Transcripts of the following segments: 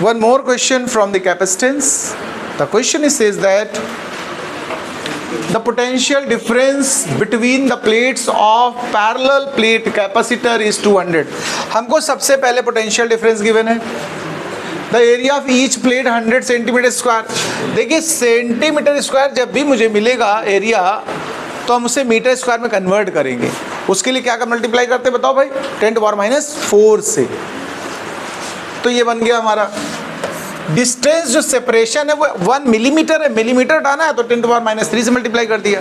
One more question from the capacitance. The question says that the potential difference between the plates of parallel plate capacitor is 200. हमको सबसे पहले potential difference given है. The area of each plate 100 centimetre square. देखिए centimetre square जब भी मुझे मिलेगा area तो हम उसे मीटर स्क्वायर में कन्वर्ट करेंगे. उसके लिए क्या कर मल्टीप्लाई करते हैं बताओ भाई, 10⁻⁴ से. तो ये बन गया हमारा डिस्टेंस. जो सेपरेशन है वो 1 मिलीमीटर है, मिलीमीटर डाना है तो 10⁻³ से मल्टीप्लाई कर दिया.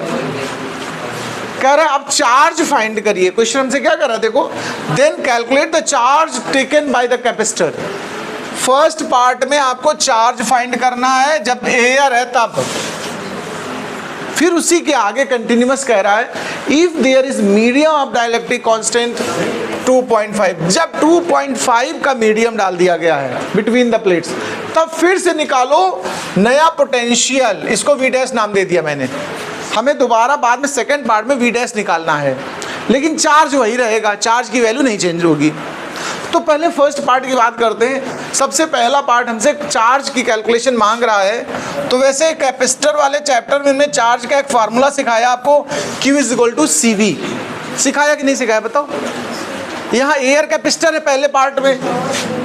कह रहा है अब चार्ज फाइंड करिए. क्वेश्चन हमसे क्या कर रहा है देखो, then calculate the charge taken by the capacitor. First part में आपको चार्ज फाइंड करना है जब एयर है तब. फिर उसी के आगे कंटिन्यूअस कह रहा है if there is medium of dielectric constant 2.5. जब 2.5 का मीडियम डाल दिया गया है बिटवीन द प्लेट्स तब फिर से निकालो नया पोटेंशियल. इसको V डैश नाम दे दिया मैंने. हमें दोबारा बाद में सेकंड पार्ट में V डैश निकालना है लेकिन चार्ज वही रहेगा, चार्ज की वैल्यू नहीं चेंज होगी. तो पहले फर्स्ट पार्ट की बात करते हैं. सबसे पहला पार्ट हमसे चार्ज की कैलकुलेशन मांग रहा है. तो वैसे कैपेसिटर वाले चैप्टर में हमने चार्ज का एक फार्मूला सिखाया आपको, Q = CV. सिखाया कि नहीं सिखाया बताओ. यहाँ एयर कैपेसिटर है पहले पार्ट में.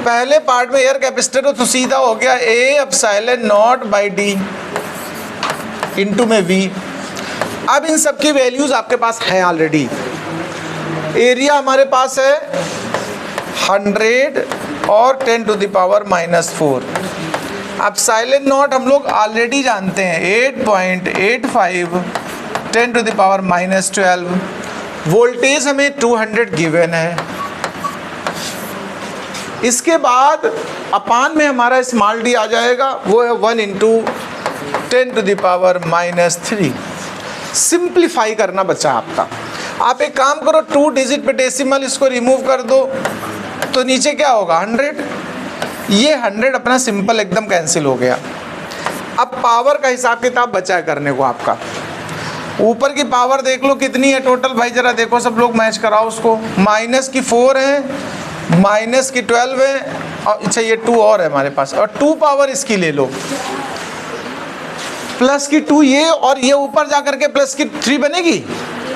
पहले पार्ट में एयर कैपेसिटर है तो सीधा हो गया A/0/d इंटू में V. अब इन सब की वैल्यूज आपके पास है ऑलरेडी. एरिया हमारे पास है 100 और 10⁻⁴. अब साइलेंट हम लोग ऑलरेडी जानते हैं 8.85 10⁻⁻12. वोल्टेज हमें 200 गिवन है. इसके बाद अपान में हमारा स्मॉल डी आ जाएगा, वो है 1 × 10⁻³ सिंप्लीफाई करना बचा आपका. आप एक काम करो 2 डिजिट पे डेसिमल इसको रिमूव कर दो तो नीचे क्या होगा 100. ये 100 अपना सिंपल एकदम कैंसिल हो गया. अब पावर का हिसाब किताब बचा है करने को आपका. ऊपर की पावर देख लो कितनी है टोटल भाई, जरा देखो सब लोग मैच कराओ उसको. माइनस की 4 है, माइनस की 12 है और अच्छा ये 2 और है हमारे पास, और 2 पावर इसकी ले लो, प्लस की 2 ये, और ये ऊपर जा करके प्लस की 3 बनेगी.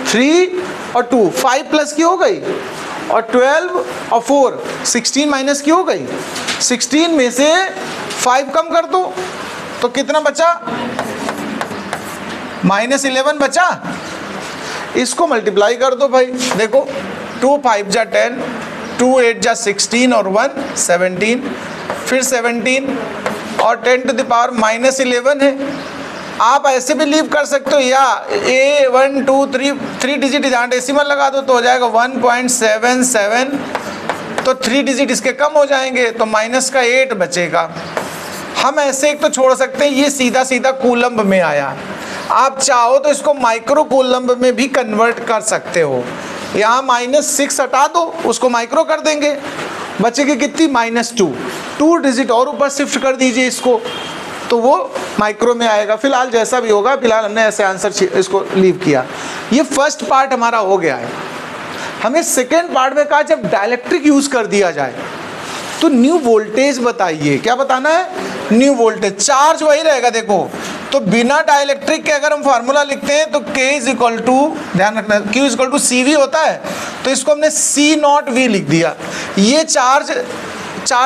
3 और 2 5 प्लस की हो गई, और 12 और 4 16 माइनस की हो गई. 16 में से 5 कम कर दो तो कितना बचा, -11 बचा. इसको मल्टीप्लाई कर दो भाई. देखो 2 5 जा 10, 2 8 जा 16 और 1 17, फिर 17 और 10⁻⁻11 है. आप ऐसे भी लीव कर सकते हो या A1 2 3 डिजिट जहाँ डेसिमल लगा दो तो हो जाएगा 1.77. तो 3 डिजिट इसके कम हो जाएंगे तो माइनस का 8 बचेगा. हम ऐसे एक तो छोड़ सकते हैं, ये सीधा सीधा कूलम्ब में आया. आप चाहो तो इसको माइक्रो कूलम्ब में भी कन्वर्ट कर सकते हो. यहाँ -6 हटा दो, उसको माइक्रो कर देंगे, बचेगी कितनी -2 डिजिट और ऊपर शिफ्ट कर दीजिए इसको तो वो माइक्रो में आएगा. फिलहाल जैसा भी होगा, फिलहाल हमने ऐसे आंसर इसको लीव किया. ये फर्स्ट पार्ट हमारा हो गया है. हमें सेकेंड पार्ट में कहा जब डाइलेक्ट्रिक यूज कर दिया जाए तो न्यू वोल्टेज बताइए. क्या बताना है, न्यू वोल्टेज. चार्ज वही रहेगा देखो, तो बिना डाइलेक्ट्रिक के अगर हम फार्मूला लिखते हैं तो ध्यान रखना Q = CV होता है, तो इसको हमने C0V लिख दिया. ये चार्ज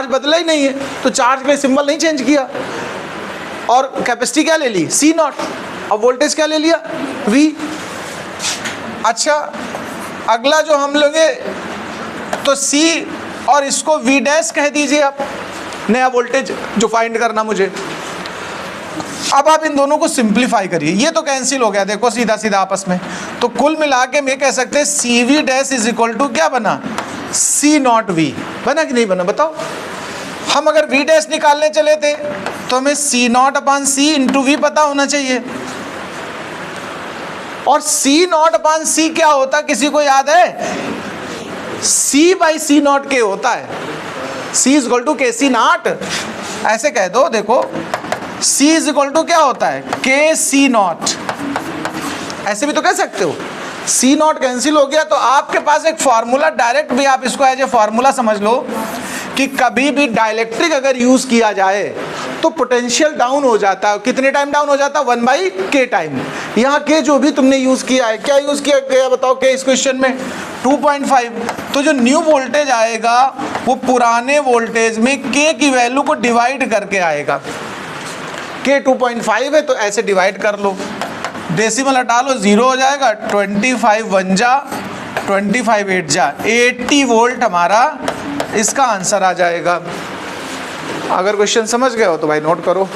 बदला ही नहीं है तो चार्ज पे सिंबल नहीं चेंज किया, और कैपेसिटी क्या ले ली C0, अब वोल्टेज क्या ले लिया V. अच्छा अगला जो हम लोगे तो C और इसको V डैश कह दीजिए आप, नया वोल्टेज जो फाइंड करना मुझे. अब आप इन दोनों को सिंप्लीफाई करिए. ये तो कैंसिल हो गया देखो सीधा सीधा आपस में. तो कुल मिला के मैं कह सकते हैं CV डैश = क्या बना C0V. बना कि नहीं बना बताओ. हम अगर V डैश निकालने चले थे तो हमें C0/C × V पता होना चाहिए. और C0/C क्या होता किसी को याद है, C/C0 K होता है. C = KC0 ऐसे कह दो. देखो C = क्या होता है KC0, ऐसे भी तो कह सकते हो. C0 कैंसिल हो गया तो आपके पास एक फार्मूला डायरेक्ट भी आप इसको एज ए फार्मूला समझ लो कि कभी भी डाइलेक्ट्रिक अगर यूज किया जाए तो पोटेंशियल डाउन हो जाता है। कितने टाइम डाउन हो जाता है? 1/k time. यहाँ के जो भी तुमने यूज किया है, क्या यूज किया गया बताओ के इस क्वेश्चन में? 2.5। तो जो न्यू वोल्टेज आएगा वो पुराने वोल्टेज में के की वैल्यू को डिवाइड करके आएगा। के 2.5 है तो ऐसे डिवाइड कर लो, डेसिमल हटा लो, 0 हो जाएगा। 25 1 जा 25 8 जा 80 वोल्ट हमारा इसका आंसर आ जाएगा। अगर क्वेश्चन समझ गए हो तो भाई नोट करो।